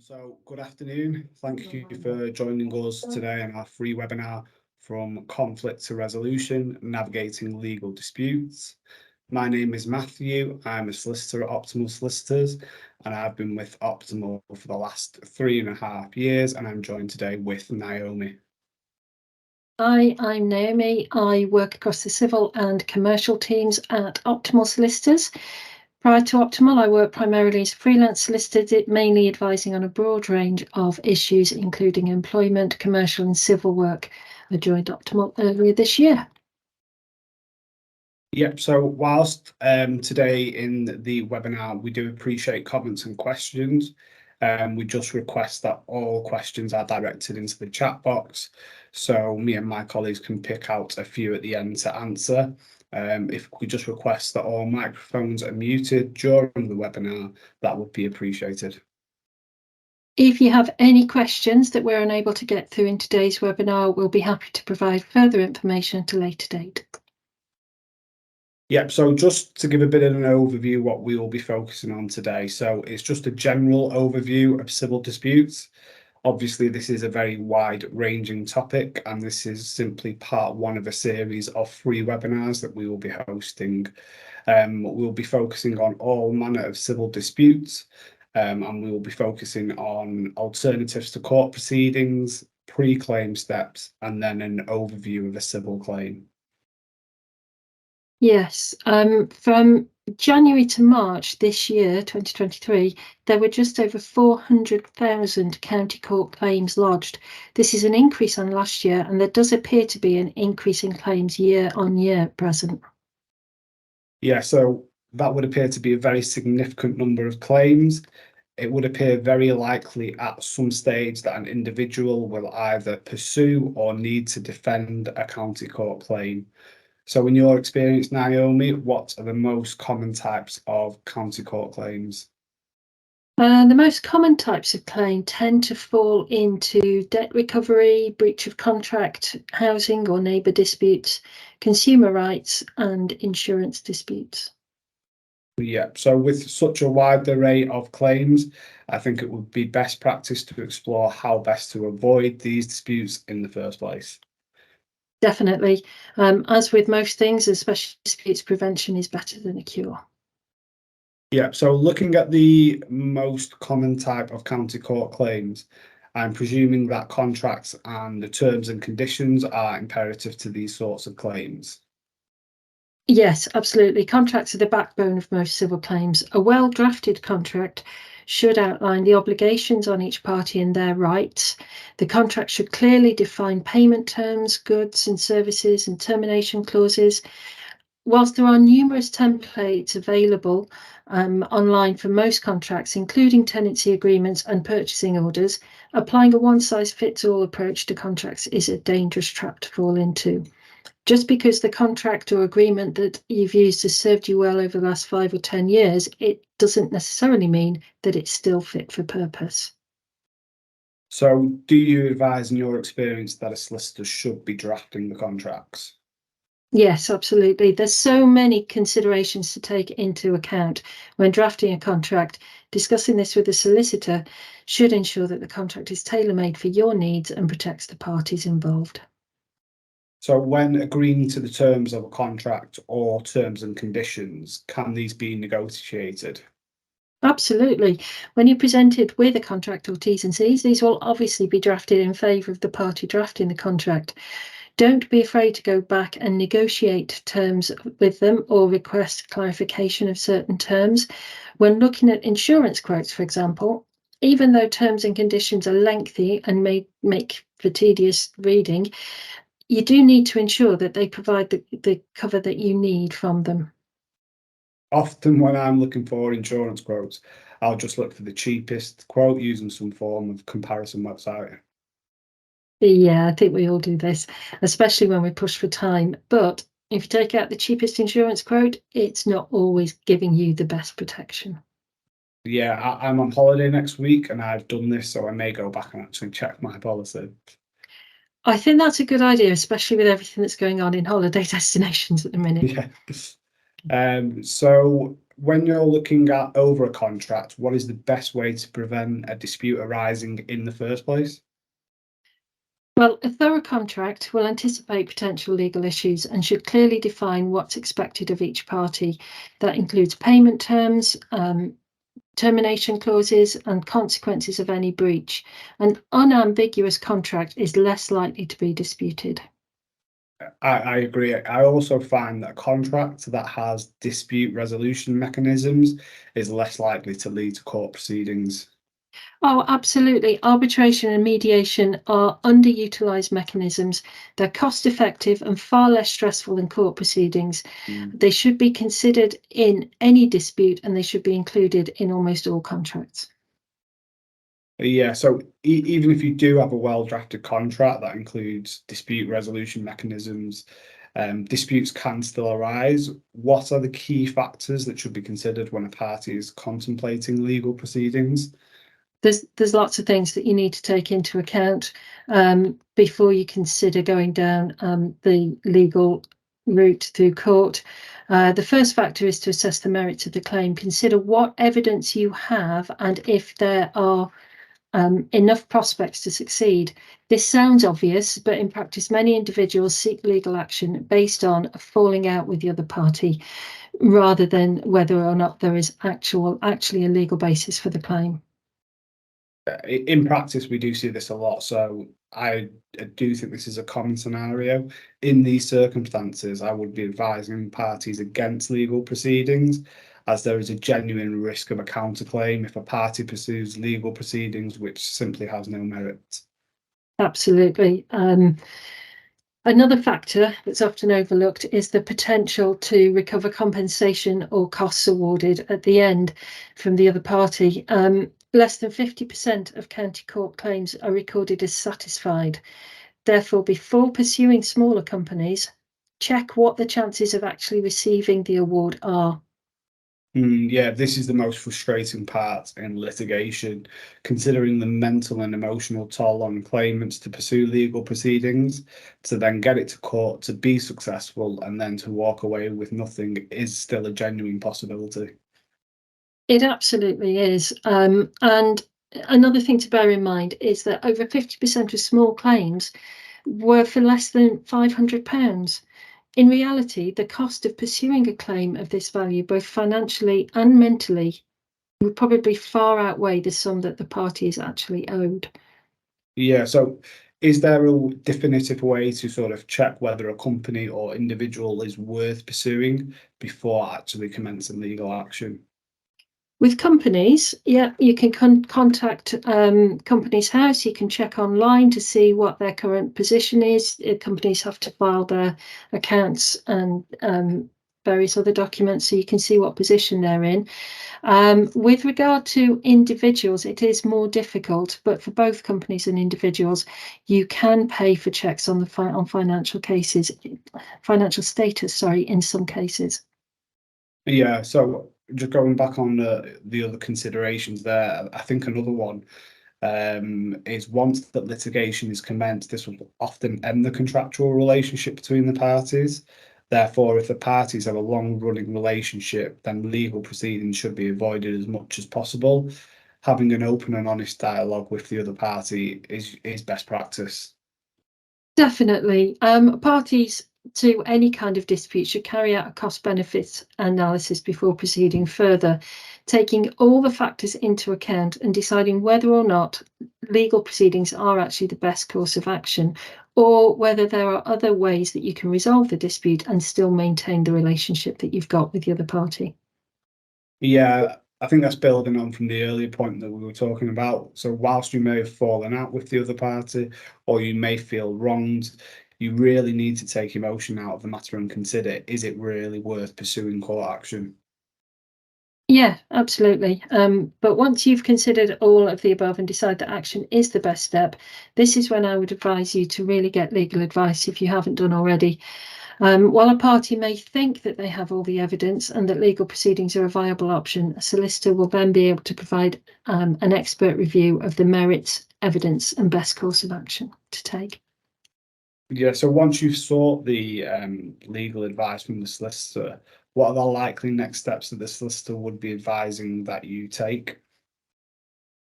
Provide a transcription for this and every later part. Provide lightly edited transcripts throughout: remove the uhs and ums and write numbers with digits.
So good afternoon. Thank you for joining us today on our free webinar from Conflict to Resolution, Navigating Legal Disputes. My name is Matthew. I'm a solicitor at Optimal Solicitors, and I've been with Optimal for the last 3.5 years, and I'm joined today with Naomi. Hi, I'm Naomi. I work across the civil and commercial teams at Optimal Solicitors. Prior to Optimal, I worked primarily as a freelance solicitor, mainly advising on a broad range of issues, including employment, commercial and civil work. I joined Optimal earlier this year. Yep, so whilst today in the webinar, we do appreciate comments and questions. We just request that all questions are directed into the chat box, so me and my colleagues can pick out a few at the end to answer. If we just request that all microphones are muted during the webinar, that would be appreciated. If you have any questions that we're unable to get through in today's webinar, we'll be happy to provide further information at a later date. Yep, so just to give a bit of an overview what we will be focusing on today. So it's just a general overview of civil disputes. Obviously, this is a very wide-ranging topic, and this is simply part one of a series of free webinars that we will be hosting. We'll be focusing on all manner of civil disputes, and we will be focusing on alternatives to court proceedings, pre-claim steps, and then an overview of a civil claim. Yes, from January to March this year, 2023, there were just over 400,000 county court claims lodged. This is an increase on last year, and there does appear to be an increase in claims year on year at present. Yeah, so that would appear to be a very significant number of claims. It would appear very likely at some stage that an individual will either pursue or need to defend a county court claim. So in your experience, Naomi, what are the most common types of county court claims? The most common types of claim tend to fall into debt recovery, breach of contract, housing or neighbour disputes, consumer rights and insurance disputes. Yeah, so with such a wide array of claims, I think it would be best practice to explore how best to avoid these disputes in the first place. Definitely. As with most things, especially disputes, prevention is better than a cure. Yeah, so looking at the most common type of county court claims, I'm presuming that contracts and the terms and conditions are imperative to these sorts of claims. Yes, absolutely. Contracts are the backbone of most civil claims. A well-drafted contract should outline the obligations on each party and their rights. The contract should clearly define payment terms, goods and services, and termination clauses. Whilst there are numerous templates available online for most contracts, including tenancy agreements and purchasing orders, applying a one-size-fits-all approach to contracts is a dangerous trap to fall into. Just because the contract or agreement that you've used has served you well over the last 5 or 10 years, it doesn't necessarily mean that it's still fit for purpose. So do you advise in your experience that a solicitor should be drafting the contracts? Yes, absolutely. There's so many considerations to take into account when drafting a contract. Discussing this with a solicitor should ensure that the contract is tailor-made for your needs and protects the parties involved. So when agreeing to the terms of a contract or terms and conditions, can these be negotiated? Absolutely. When you're presented with a contract or T's and C's, these will obviously be drafted in favour of the party drafting the contract. Don't be afraid to go back and negotiate terms with them or request clarification of certain terms. When looking at insurance quotes, for example, even though terms and conditions are lengthy and may make for tedious reading, you do need to ensure that they provide the cover that you need from them. Often when I'm looking for insurance quotes, I'll just look for the cheapest quote using some form of comparison website. Yeah, I think we all do this, especially when we push for time. But if you take out the cheapest insurance quote, it's not always giving you the best protection. Yeah, I'm on holiday next week and I've done this, so I may go back and actually check my policy. I think that's a good idea, especially with everything that's going on in holiday destinations at the minute. Yeah. So when you're looking at over a contract, what is the best way to prevent a dispute arising in the first place? Well, a thorough contract will anticipate potential legal issues and should clearly define what's expected of each party. That includes payment terms, termination clauses, and consequences of any breach. An unambiguous contract is less likely to be disputed. I agree. I also find that a contract that has dispute resolution mechanisms is less likely to lead to court proceedings. Oh, absolutely. Arbitration and mediation are underutilized mechanisms. They're cost effective and far less stressful than court proceedings. They should be considered in any dispute and they should be included in almost all contracts. Yeah, so even if you do have a well-drafted contract that includes dispute resolution mechanisms, disputes can still arise. What are the key factors that should be considered when a party is contemplating legal proceedings? There's lots of things that you need to take into account before you consider going down the legal route through court. The first factor is to assess the merits of the claim. Consider what evidence you have and if there are enough prospects to succeed. This sounds obvious, but in practice, many individuals seek legal action based on a falling out with the other party, rather than whether or not there is actually a legal basis for the claim. In practice, we do see this a lot. So I do think this is a common scenario. In these circumstances, I would be advising parties against legal proceedings, as there is a genuine risk of a counterclaim if a party pursues legal proceedings which simply has no merit. Absolutely. Another factor that's often overlooked is the potential to recover compensation or costs awarded at the end from the other party. Less than 50% of county court claims are recorded as satisfied. Therefore, before pursuing smaller companies, check what the chances of actually receiving the award are. Yeah, this is the most frustrating part in litigation, considering the mental and emotional toll on claimants to pursue legal proceedings, to then get it to court, to be successful, and then to walk away with nothing is still a genuine possibility. It absolutely is. And another thing to bear in mind is that over 50% of small claims were for less than £500. In reality, the cost of pursuing a claim of this value, both financially and mentally, would probably far outweigh the sum that the party is actually owed. Yeah, so is there a definitive way to sort of check whether a company or individual is worth pursuing before actually commencing legal action? With companies, yeah, you can contact Companies House. You can check online to see what their current position is. Companies have to file their accounts and various other documents, so you can see what position they're in. With regard to individuals, it is more difficult, but for both companies and individuals, you can pay for checks on the on financial status, in some cases. Yeah, so just going back on the other considerations there, I think another one is once that litigation is commenced, this will often end the contractual relationship between the parties. Therefore, if the parties have a long-running relationship, then legal proceedings should be avoided as much as possible. Having an open and honest dialogue with the other party is best practice. Definitely. Parties to any kind of dispute should carry out a cost-benefit analysis before proceeding further, taking all the factors into account and deciding whether or not legal proceedings are actually the best course of action, or whether there are other ways that you can resolve the dispute and still maintain the relationship that you've got with the other party. Yeah, I think that's building on from the earlier point that we were talking about. So whilst you may have fallen out with the other party or you may feel wronged, you really need to take emotion out of the matter and consider, is it really worth pursuing court action? Yeah, absolutely. But once you've considered all of the above and decide that action is the best step, this is when I would advise you to really get legal advice if you haven't done already. While a party may think that they have all the evidence and that legal proceedings are a viable option, a solicitor will then be able to provide an expert review of the merits, evidence, and best course of action to take. Yeah, so once you've sought the legal advice from the solicitor, what are the likely next steps that the solicitor would be advising that you take?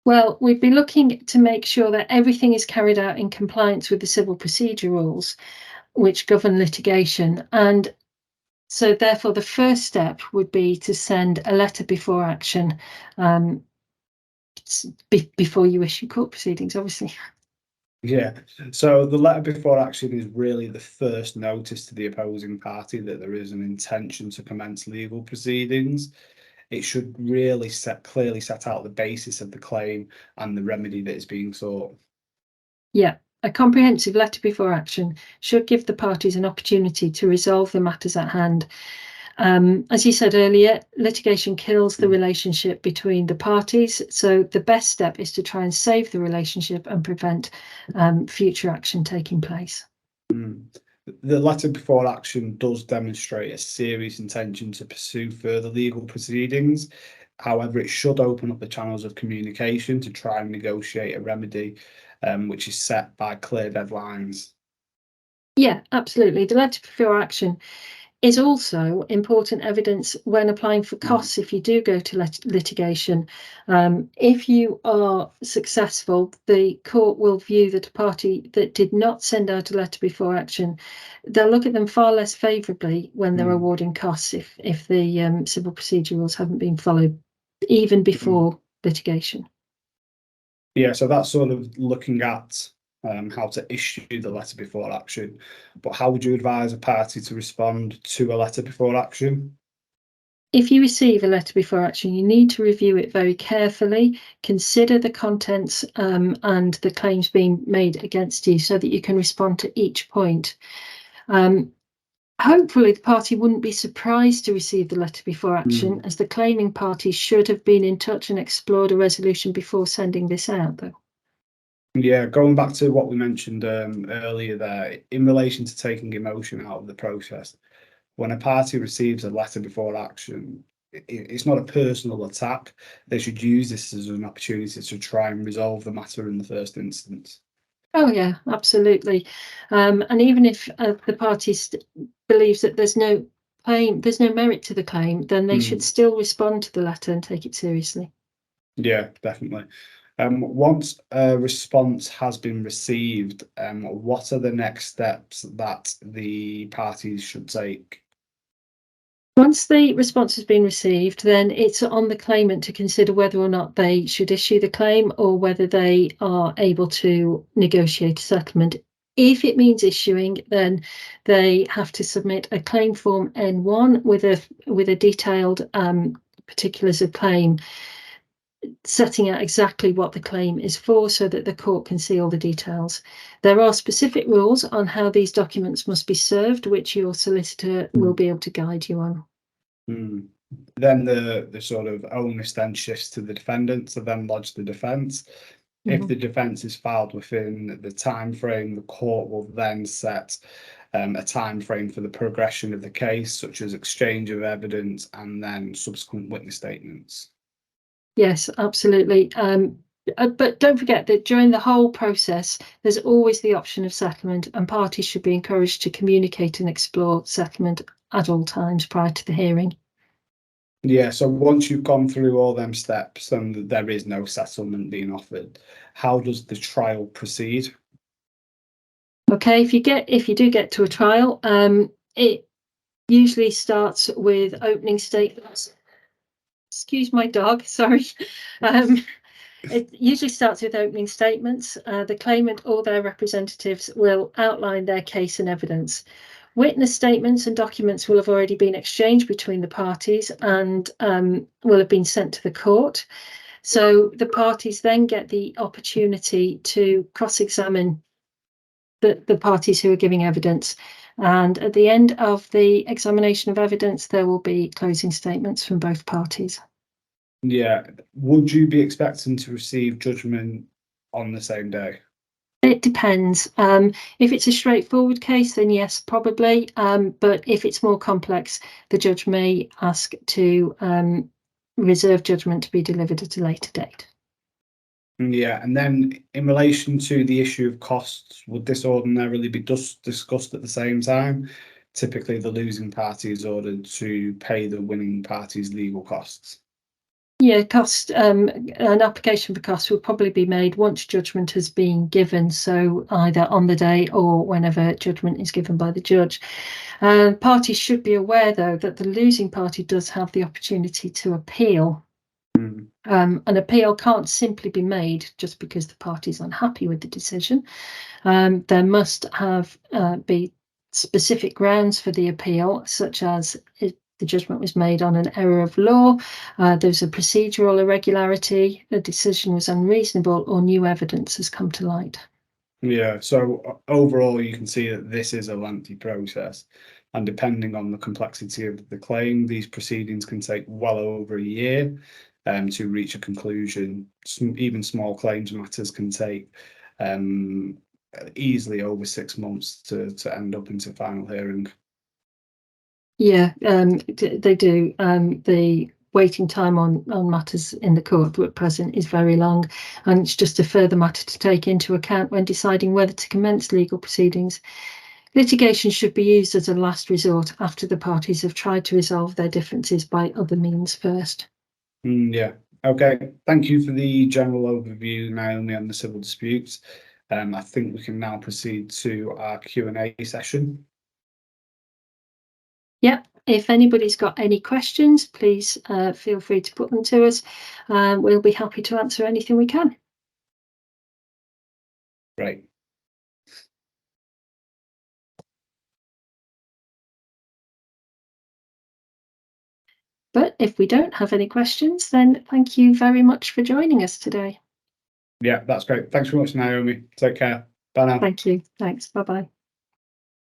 Well, we'd be looking to make sure that everything is carried out in compliance with the civil procedure rules which govern litigation. And so therefore the first step would be to send a letter before action before you issue court proceedings, obviously. Yeah, so the letter before action is really the first notice to the opposing party that there is an intention to commence legal proceedings. It should really clearly set out the basis of the claim and the remedy that is being sought. Yeah, a comprehensive letter before action should give the parties an opportunity to resolve the matters at hand. As you said earlier, litigation kills the relationship between the parties. So the best step is to try and save the relationship and prevent future action taking place. The letter before action does demonstrate a serious intention to pursue further legal proceedings. However, it should open up the channels of communication to try and negotiate a remedy, which is set by clear deadlines. Yeah, absolutely. The letter before action is also important evidence when applying for costs if you do go to litigation. If you are successful, the court will view that a party that did not send out a letter before action, they'll look at them far less favourably when they're awarding costs if the civil procedure rules haven't been followed even before litigation. Yeah, so that's sort of looking at how to issue the letter before action. But how would you advise a party to respond to a letter before action? If you receive a letter before action, you need to review it very carefully, consider the contents and the claims being made against you so that you can respond to each point. Hopefully the party wouldn't be surprised to receive the letter before action, as the claiming party should have been in touch and explored a resolution before sending this out, though. Yeah, going back to what we mentioned earlier there, in relation to taking emotion out of the process, when a party receives a letter before action, it's not a personal attack. They should use this as an opportunity to try and resolve the matter in the first instance. Oh yeah, absolutely. And even if the party believes that there's no claim, there's no merit to the claim, then they should still respond to the letter and take it seriously. Yeah, definitely. Once a response has been received, what are the next steps that the parties should take? Once the response has been received, then it's on the claimant to consider whether or not they should issue the claim or whether they are able to negotiate a settlement. If it means issuing, then they have to submit a claim form N1 with a detailed particulars of claim, setting out exactly what the claim is for so that the court can see all the details. There are specific rules on how these documents must be served, which your solicitor will be able to guide you on. Then the sort of onus then shifts to the defendant to then lodge the defence. If the defence is filed within the time frame, the court will then set a time frame for the progression of the case, such as exchange of evidence and then subsequent witness statements. Yes, absolutely. But don't forget that during the whole process, there's always the option of settlement, and parties should be encouraged to communicate and explore settlement at all times prior to the hearing. Yeah, so once you've gone through all them steps and there is no settlement being offered, how does the trial proceed? Okay, if you do get to a trial, it usually starts with opening statements. Excuse my dog, sorry. It usually starts with opening statements. The claimant or their representatives will outline their case and evidence. Witness statements and documents will have already been exchanged between the parties and will have been sent to the court. So the parties then get the opportunity to cross-examine the parties who are giving evidence. And at the end of the examination of evidence, there will be closing statements from both parties. Yeah, would you be expecting to receive judgment on the same day? It depends. If it's a straightforward case, then yes, probably. But if it's more complex, the judge may ask to reserve judgment to be delivered at a later date. Yeah, and then in relation to the issue of costs, would this ordinarily be discussed at the same time typically the losing party is ordered to pay the winning party's legal costs. Yeah, an application for costs will probably be made once judgment has been given, so either on the day or whenever judgment is given by the judge. Parties should be aware, though, that the losing party does have the opportunity to appeal. An appeal can't simply be made just because the party is unhappy with the decision. There must be specific grounds for the appeal, such as the judgment was made on an error of law, there's a procedural irregularity, the decision was unreasonable, or new evidence has come to light. Yeah, so overall you can see that this is a lengthy process, and depending on the complexity of the claim, these proceedings can take well over a year to reach a conclusion. Even small claims matters can take easily over 6 months to end up into final hearing. Yeah, they do. The waiting time on matters in the court at present is very long, and it's just a further matter to take into account when deciding whether to commence legal proceedings. Litigation should be used as a last resort after the parties have tried to resolve their differences by other means first. Yeah, okay. Thank you for the general overview, Naomi, on the civil disputes. I think we can now proceed to our Q&A session. Yep, if anybody's got any questions, please feel free to put them to us. We'll be happy to answer anything we can. Great. But if we don't have any questions, then thank you very much for joining us today. Yeah, that's great. Thanks very much, Naomi. Take care. Bye now. Thank you. Thanks. Bye-bye.